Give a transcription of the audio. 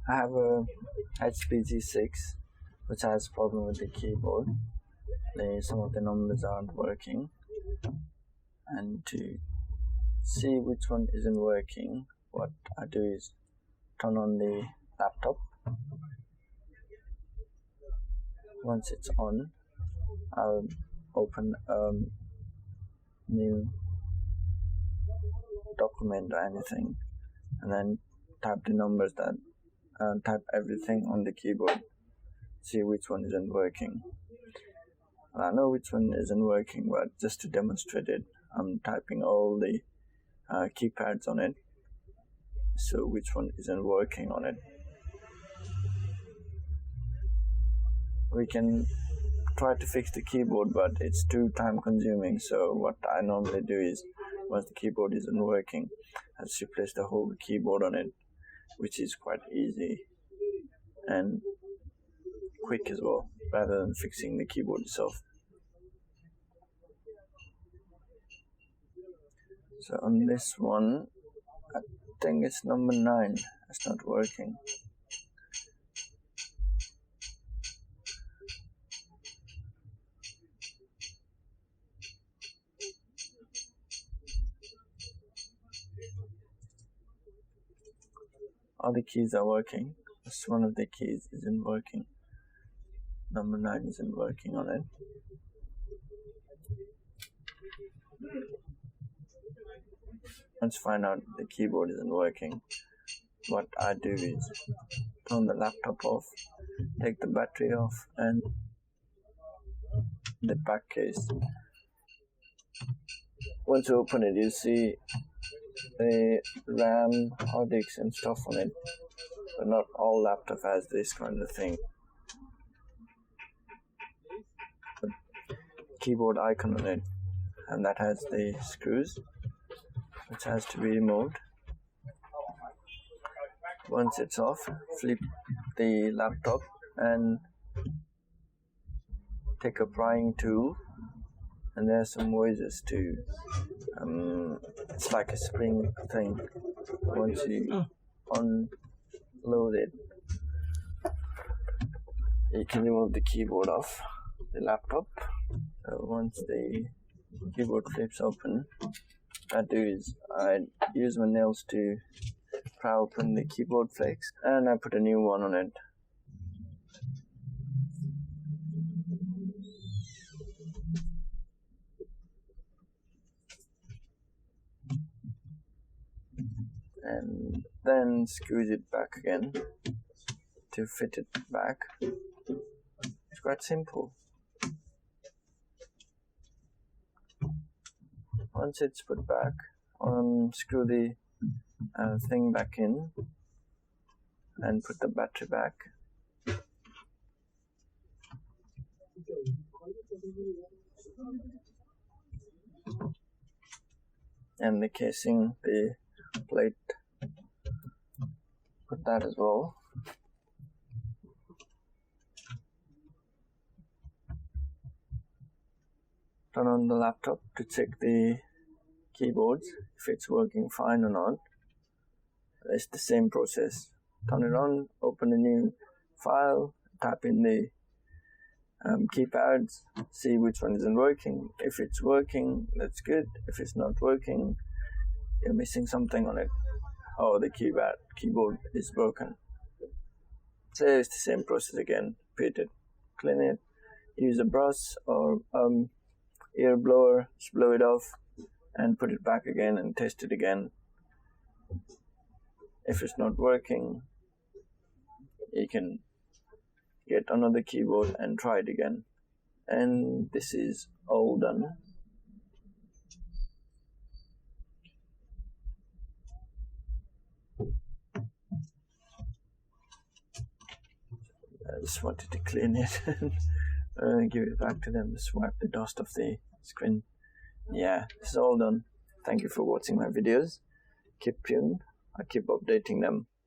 I have a HPG6 which has problem with the keyboard. Some of the numbers aren't working, and to see which one isn't working, what I do is turn on the laptop. Once it's on, I'll open a new document or anything, and then type the numbers type everything on the keyboard, see which one isn't working. I know which one isn't working, but just to demonstrate it, I'm typing all the keypads on it, so which one isn't working on it. We can try to fix the keyboard, but it's too time consuming, so what I normally do is, once the keyboard isn't working, I just replace the whole keyboard on it, which is quite easy and quick as well, rather than fixing the keyboard itself. So on this one, I think it's number 9, it's not working. All the keys are working, just one of the keys isn't working. Number 9 isn't working on it. Once find out the keyboard isn't working, what I do is turn the laptop off, take the battery off and the back case. Once you open it, you see the RAM, hard disks and stuff on it, but not all laptop has this kind of thing. The keyboard icon on it, and that has the screws which has to be removed. Once it's off, flip the laptop and take a prying tool, and there are some voices too. It's like a spring thing. Once you unload it, you can remove the keyboard off the laptop. Once the keyboard flips open, what I do is I use my nails to pry open the keyboard flex, and I put a new one on it. And then squeeze it back again to fit it back. It's quite simple. Once it's put back, screw the thing back in and put the battery back. And the casing, the plate, put that as well. Turn on the laptop to check the keyboards, if it's working fine or not. It's the same process. Turn it on, open a new file, type in the keypads, see which one isn't working. If it's working, that's good. If it's not working, you're missing something on it. Oh, the keyboard is broken. So it's the same process again. Repeat it, clean it, use a brush or ear blower, just blow it off and put it back again and test it again. If it's not working, you can get another keyboard and try it again. And this is all done. I just wanted to clean it and give it back to them, just wipe the dust off the screen. Yeah, this is all done. Thank you for watching my videos. Keep tuned, I keep updating them.